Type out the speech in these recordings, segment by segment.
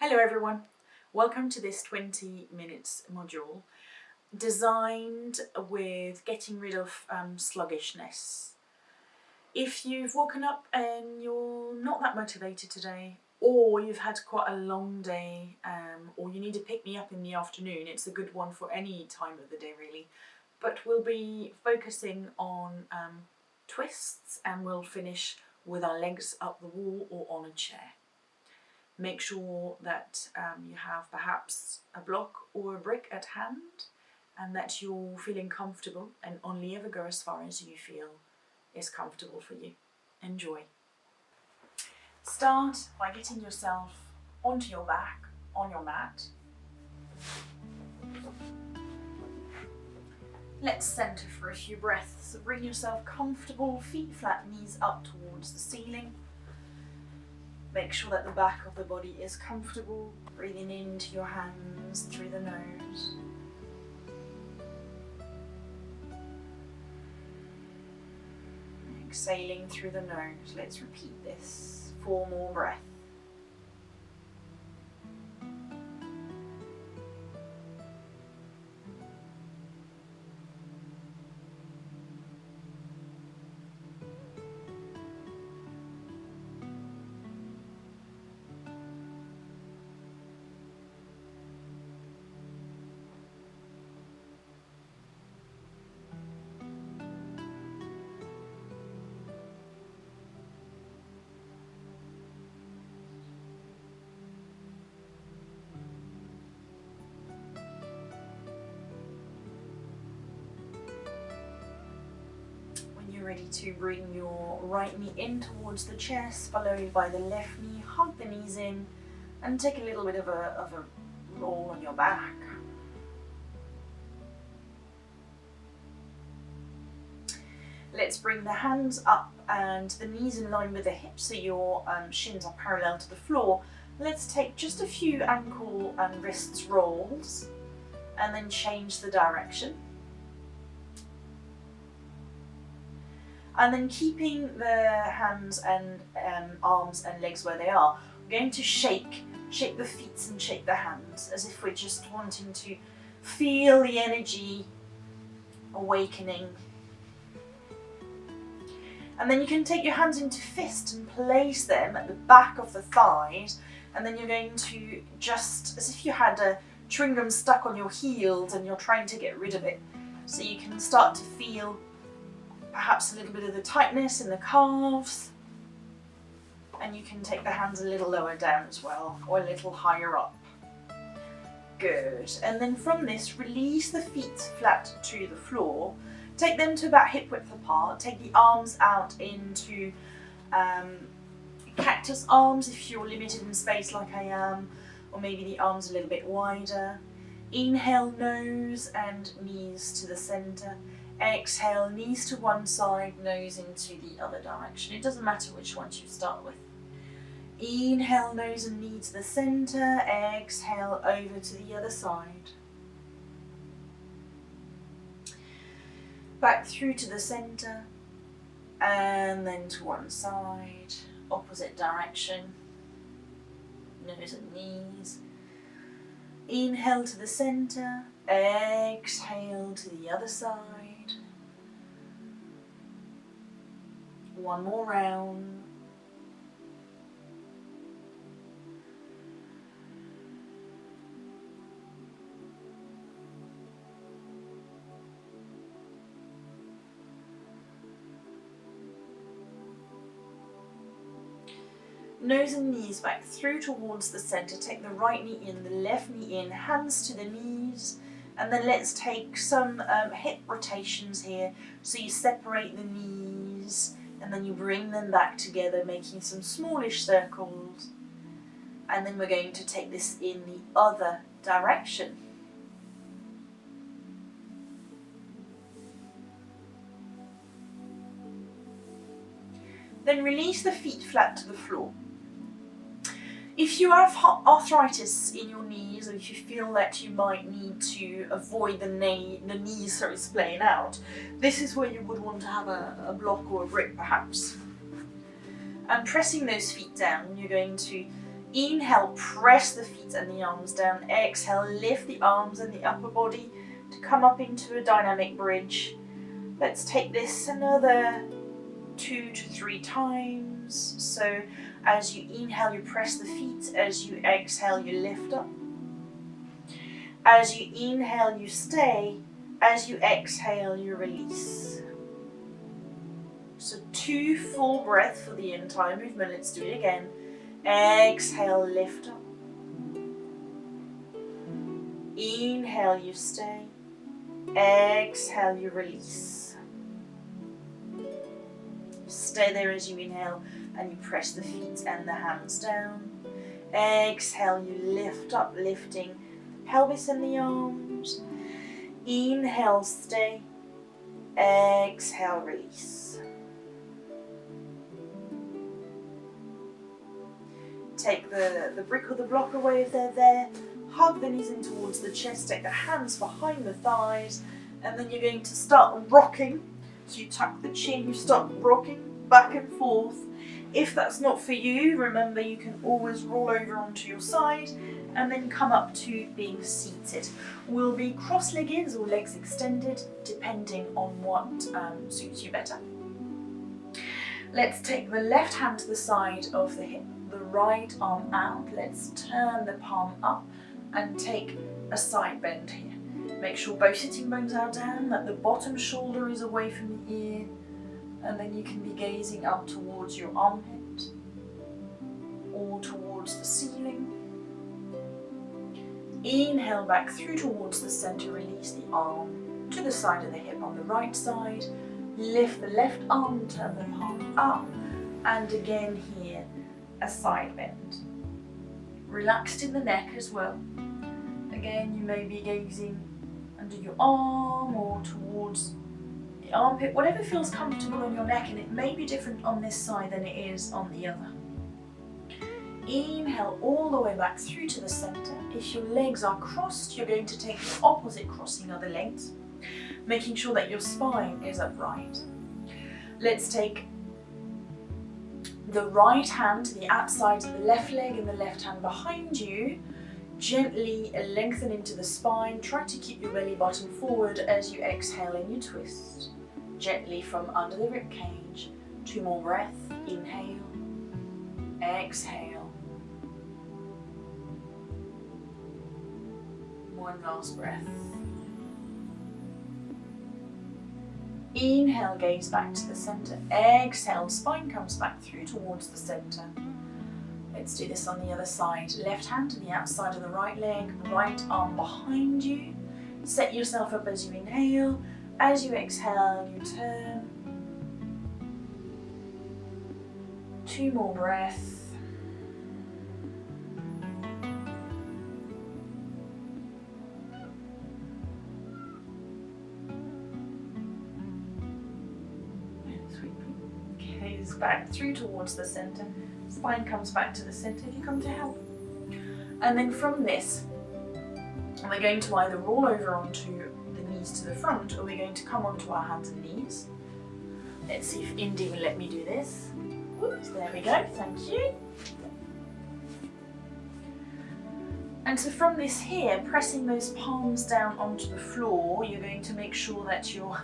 Hello everyone, welcome to this 20 minutes module designed with getting rid of sluggishness. If you've woken up and you're not that motivated today, or you've had quite a long day, or you need to pick me up in the afternoon, it's a good one for any time of the day really. But we'll be focusing on twists, and we'll finish with our legs up the wall or on a chair. Make sure that you have perhaps a block or a brick at hand, and that you're feeling comfortable, and only ever go as far as you feel is comfortable for you. Enjoy. Start by getting yourself onto your back, on your mat. Let's centre for a few breaths. So bring yourself comfortable, feet flat, knees up towards the ceiling. Make sure that the back of the body is comfortable, breathing into your hands through the nose. Exhaling through the nose. Let's repeat this. 4 more breaths. Ready to bring your right knee in towards the chest, followed by the left knee. Hug the knees in and take a little bit of a roll on your back. Let's bring the hands up and the knees in line with the hips, so your shins are parallel to the floor. Let's take just a few ankle and wrists rolls and then change the direction. And then keeping the hands and arms and legs where they are, we're going to shake the feet and shake the hands as if we're just wanting to feel the energy awakening. And then you can take your hands into fist and place them at the back of the thighs, and then you're going to, just as if you had a chewing gum stuck on your heels and you're trying to get rid of it. So you can start to feel perhaps a little bit of the tightness in the calves, and you can take the hands a little lower down as well, or a little higher up. Good. And then from this, release the feet flat to the floor. Take them to about hip width apart. Take the arms out into cactus arms if you're limited in space like I am, or maybe the arms a little bit wider. Inhale, nose and knees to the centre. Exhale, knees to one side, nose into the other direction. It doesn't matter which ones you start with. Inhale, nose and knee to the centre. Exhale, over to the other side. Back through to the centre, and then to one side, opposite direction. Nose and knees. Inhale to the centre. Exhale to the other side. One more round. Nose and knees back through towards the center. Take the right knee in, the left knee in, hands to the knees. And then let's take some hip rotations here. So you separate the knees, and then you bring them back together, making some smallish circles. And then we're going to take this in the other direction. Then release the feet flat to the floor. If you have arthritis in your knees, or if you feel that you might need to avoid the knees sort of splaying out, this is where you would want to have a block or a brick perhaps. And pressing those feet down, you're going to Inhale, press the feet and the arms down. Exhale, lift the arms and the upper body to come up into a dynamic bridge. Let's take this another 2 to 3 times. So as you inhale, you press the feet. As you exhale, you lift up. As you inhale, you stay. As you exhale, you release. So 2 full breaths for the entire movement. Let's do it again. Exhale, lift up. Inhale, you stay. Exhale, you release. Stay there as you inhale and you press the feet and the hands down. Exhale, you lift up, lifting the pelvis and the arms. Inhale, stay. Exhale, release. Take the brick or the block away if they're there. Hug the knees in towards the chest. Take the hands behind the thighs. And then you're going to start rocking. So you tuck the chin, you start rocking back and forth. If that's not for you, remember you can always roll over onto your side and then come up to being seated. We'll be cross-legged or legs extended, depending on what suits you better. Let's take the left hand to the side of the hip, the right arm out. Let's turn the palm up and take a side bend here. Make sure both sitting bones are down, that the bottom shoulder is away from the ear, and then you can be gazing up towards your armpit or towards the ceiling. Inhale back through towards the center, release the arm to the side of the hip on the right side. Lift the left arm, turn the palm up, and again here, a side bend. Relaxed in the neck as well. Again, you may be gazing under your arm or towards the armpit, whatever feels comfortable on your neck, and it may be different on this side than it is on the other. Inhale all the way back through to the center. If your legs are crossed, you're going to take the opposite crossing of the legs, making sure that your spine is upright. Let's take the right hand to the outside of the left leg and the left hand behind you. Gently lengthen into the spine. Try to keep your belly button forward as you exhale and you twist. Gently from under the rib cage. 2 more breaths. Inhale. Exhale. 1 last breath. Inhale, gaze back to the center. Exhale, spine comes back through towards the center. Let's do this on the other side. Left hand to the outside of the right leg, right arm behind you. Set yourself up as you inhale. As you exhale, you turn. 2 more breaths. Gaze back through towards the center. Spine comes back to the center if you come to help. And then from this, we're going to either roll over onto the knees to the front, or we're going to come onto our hands and knees. Let's see if Indy will let me do this. Oops, there we go, thank you. And so from this here, pressing those palms down onto the floor, you're going to make sure that your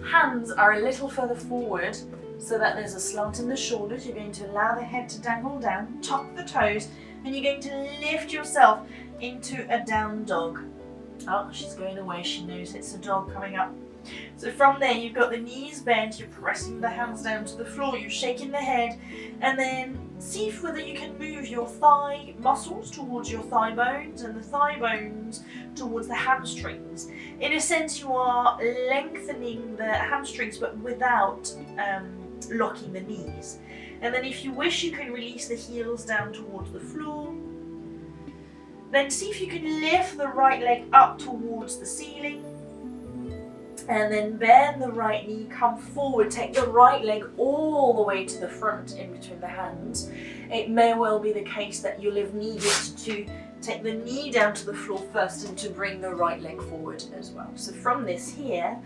hands are a little further forward so that there's a slant in the shoulders. You're going to allow the head to dangle down, tuck the toes, and you're going to lift yourself into a down dog. Oh, she's going away, she knows it's a dog coming up. So from there, you've got the knees bent, you're pressing the hands down to the floor, you're shaking the head, and then see whether you can move your thigh muscles towards your thigh bones and the thigh bones towards the hamstrings. In a sense, you are lengthening the hamstrings, but without locking the knees. And then if you wish, you can release the heels down towards the floor. Then see if you can lift the right leg up towards the ceiling. And then bend the right knee, come forward, take the right leg all the way to the front in between the hands. It may well be the case that you'll have needed to take the knee down to the floor first and to bring the right leg forward as well. So from this here,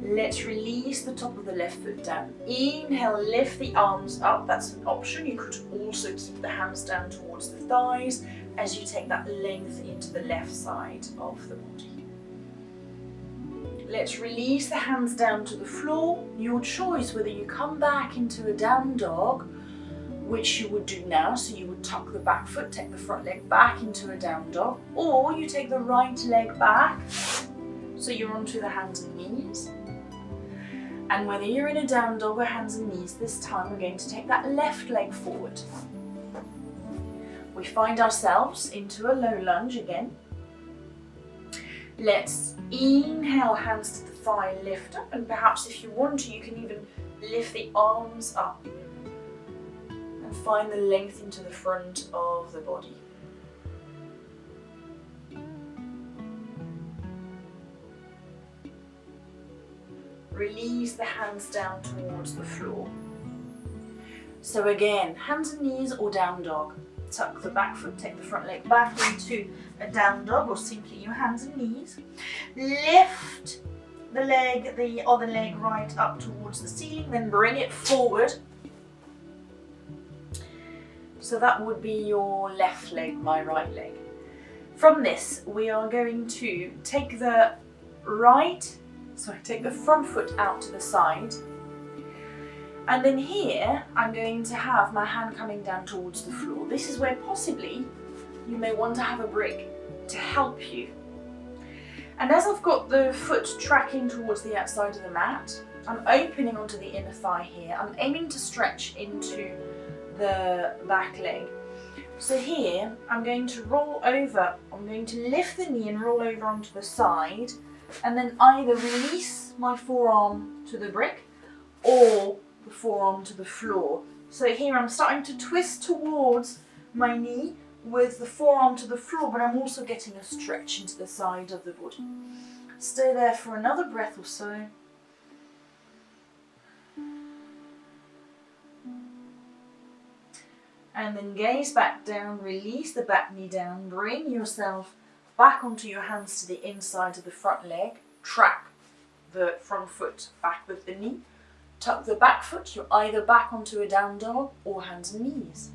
Let's release the top of the left foot down. Inhale, lift the arms up. That's an option. You could also keep the hands down towards the thighs as you take that length into the left side of the body. Let's release the hands down to the floor. Your choice whether you come back into a down dog, which you would do now, so you would tuck the back foot, take the front leg back into a down dog, or you take the right leg back, so you're onto the hands and knees. And whether you're in a down dog or hands and knees, this time we're going to take that left leg forward. We find ourselves into a low lunge again. Let's inhale, hands to the thigh, lift up, and perhaps if you want to, you can even lift the arms up and find the length into the front of the body. Release the hands down towards the floor. So again, hands and knees or down dog. Tuck the back foot, take the front leg back into a down dog, or simply your hands and knees. Lift the other leg right up towards the ceiling, then bring it forward. So that would be your left leg, my right leg. From this, we are going to take the front foot out to the side. And then here, I'm going to have my hand coming down towards the floor. This is where possibly you may want to have a brick to help you. And as I've got the foot tracking towards the outside of the mat, I'm opening onto the inner thigh here. I'm aiming to stretch into the back leg. So here, I'm going to roll over. I'm going to lift the knee and roll over onto the side, and then either release my forearm to the brick or the forearm to the floor. So here I'm starting to twist towards my knee with the forearm to the floor, but I'm also getting a stretch into the side of the body. Stay there for another breath or so. And then gaze back down, release the back knee down, bring yourself back onto your hands to the inside of the front leg, track the front foot back with the knee, tuck the back foot, you're either back onto a down dog or hands and knees.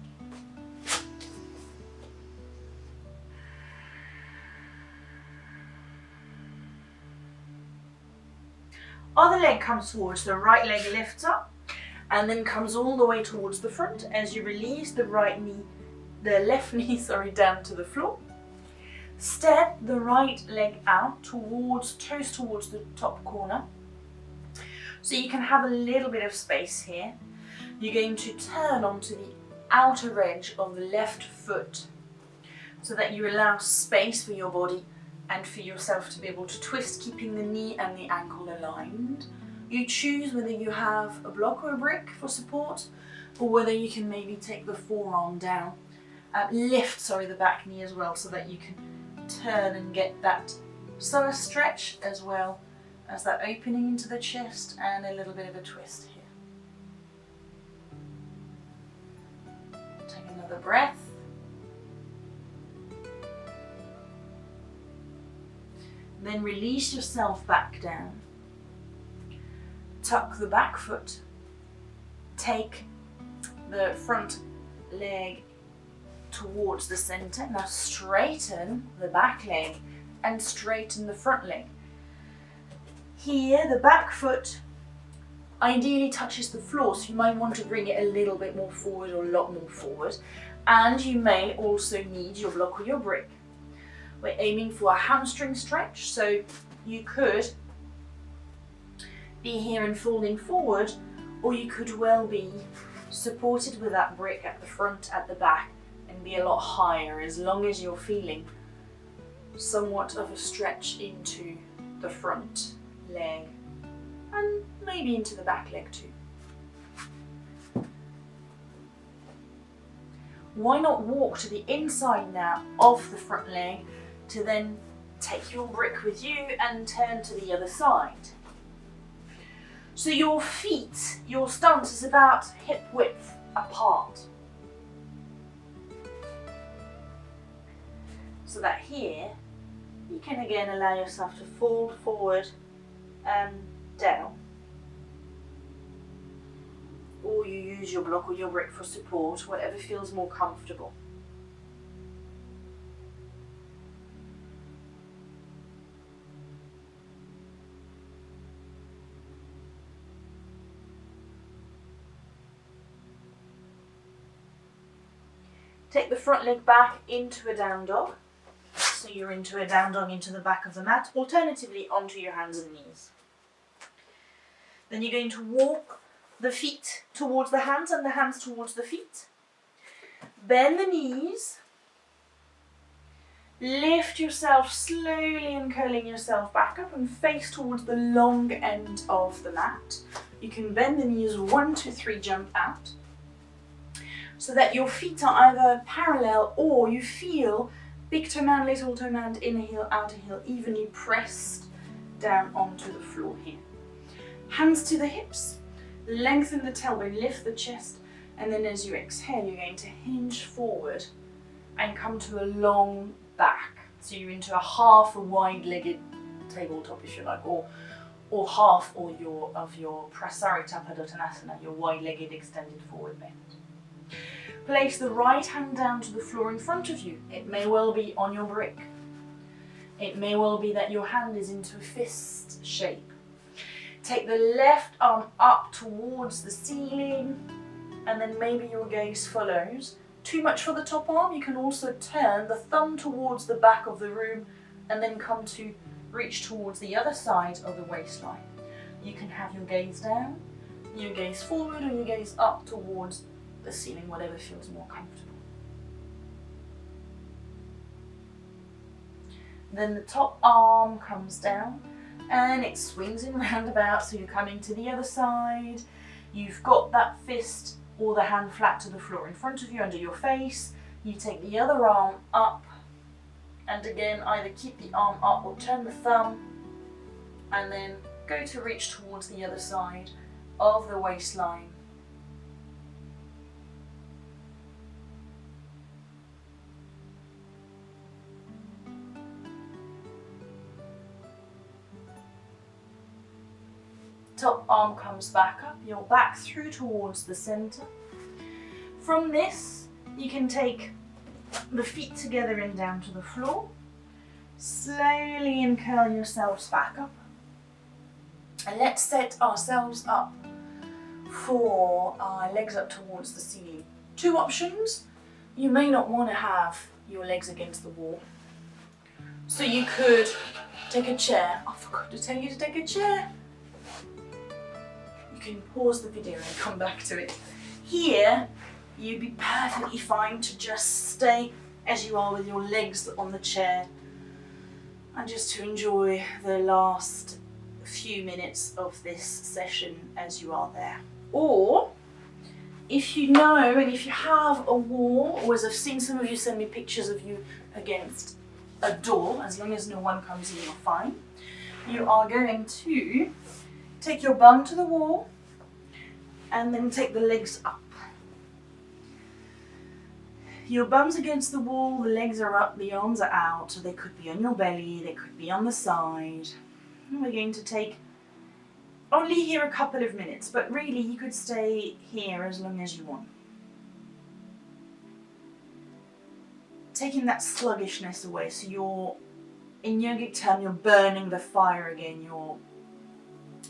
Other leg comes towards, the right leg lifts up and then comes all the way towards the front as you release the left knee down to the floor. Step the right leg out toes towards the top corner. So you can have a little bit of space here. You're going to turn onto the outer edge of the left foot so that you allow space for your body and for yourself to be able to twist, keeping the knee and the ankle aligned. You choose whether you have a block or a brick for support, or whether you can maybe take the forearm down. Lift the back knee as well, so that you can turn and get that psoas stretch as well as that opening into the chest and a little bit of a twist here. Take another breath. Then release yourself back down. Tuck the back foot. Take the front leg towards the center. Now straighten the back leg and straighten the front leg. Here, the back foot ideally touches the floor, so you might want to bring it a little bit more forward or a lot more forward. And you may also need your block or your brick. We're aiming for a hamstring stretch, so you could be here and folding forward, or you could well be supported with that brick at the front, at the back, and be a lot higher, as long as you're feeling somewhat of a stretch into the front leg and maybe into the back leg too. Why not walk to the inside now of the front leg to then take your brick with you and turn to the other side. So your feet, your stance is about hip width apart. So that here, you can again allow yourself to fold forward down, or you use your block or your brick for support, whatever feels more comfortable. Take the front leg back into a down dog. So you're into a down dog into the back of the mat, alternatively onto your hands and knees. Then you're going to walk the feet towards the hands and the hands towards the feet. Bend the knees. Lift yourself slowly and curling yourself back up and face towards the long end of the mat. You can bend the knees 1, 2, 3, jump out, so that your feet are either parallel or you feel big toe man, little toe man, inner heel, outer heel, evenly pressed down onto the floor here. Hands to the hips, lengthen the tailbone, lift the chest, and then as you exhale, you're going to hinge forward and come to a long back. So you're into a half a wide-legged tabletop, if you like, or half of your Prasarita Padottanasana, your wide-legged extended forward bend. Place the right hand down to the floor in front of you. It may well be on your brick. It may well be that your hand is into a fist shape. Take the left arm up towards the ceiling, and then maybe your gaze follows. Too much for the top arm, you can also turn the thumb towards the back of the room and then come to reach towards the other side of the waistline. You can have your gaze down, your gaze forward, or your gaze up towards the ceiling, whatever feels more comfortable. Then the top arm comes down and it swings in roundabout, so you're coming to the other side. You've got that fist or the hand flat to the floor in front of you under your face. You take the other arm up, and again either keep the arm up or turn the thumb, and then go to reach towards the other side of the waistline. Top arm comes back up, your back through towards the center. From this, you can take the feet together and down to the floor. Slowly and curl yourselves back up. And let's set ourselves up for our legs up towards the ceiling. Two options. You may not want to have your legs against the wall. So you could take a chair. I forgot to tell you to take a chair. You can pause the video and come back to it. Here, you'd be perfectly fine to just stay as you are with your legs on the chair and just to enjoy the last few minutes of this session as you are there. Or, if you know and if you have a wall, or as I've seen some of you send me pictures of you against a door, as long as no one comes in, you're fine. You are going to take your bum to the wall and then take the legs up. Your bum's against the wall, the legs are up, the arms are out, so they could be on your belly, they could be on the side. And we're going to take only here a couple of minutes, but really you could stay here as long as you want. Taking that sluggishness away, so you're, in yogic term, you're burning the fire again, your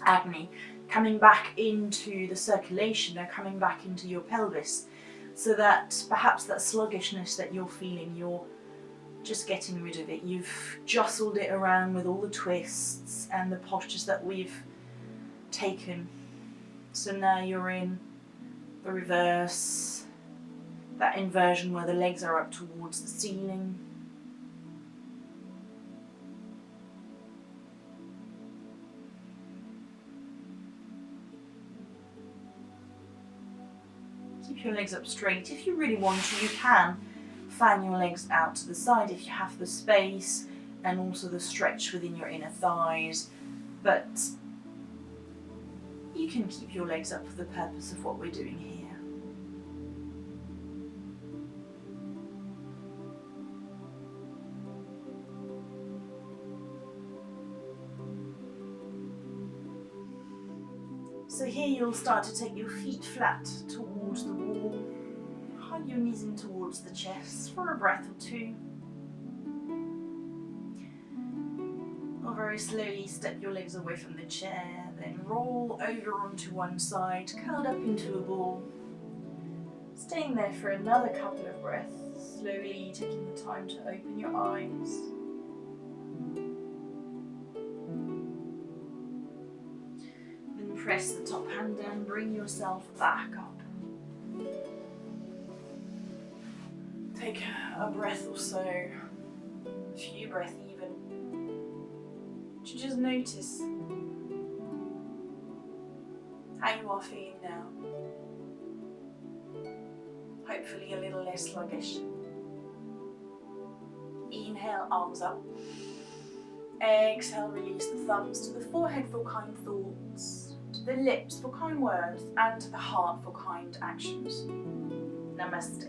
Agni, coming back into the circulation, they're coming back into your pelvis, so that perhaps that sluggishness that you're feeling, you're just getting rid of it. You've jostled it around with all the twists and the postures that we've taken. So now you're in the reverse, that inversion where the legs are up towards the ceiling. Keep your legs up straight. If you really want to, you can fan your legs out to the side if you have the space and also the stretch within your inner thighs, but you can keep your legs up for the purpose of what we're doing here. So here you'll start to take your feet flat towards the wall. Hug your knees in towards the chest for a breath or two. Or very slowly step your legs away from the chair, then roll over onto one side, curled up into a ball. Staying there for another couple of breaths, slowly taking the time to open your eyes. Then press the top hand down, bring yourself back up. Take a breath or so, a few breaths even, to just notice how you are feeling now. Hopefully a little less sluggish. Inhale, arms up. Exhale, release the thumbs to the forehead for kind thoughts, to the lips for kind words, and to the heart for kind actions. Namaste.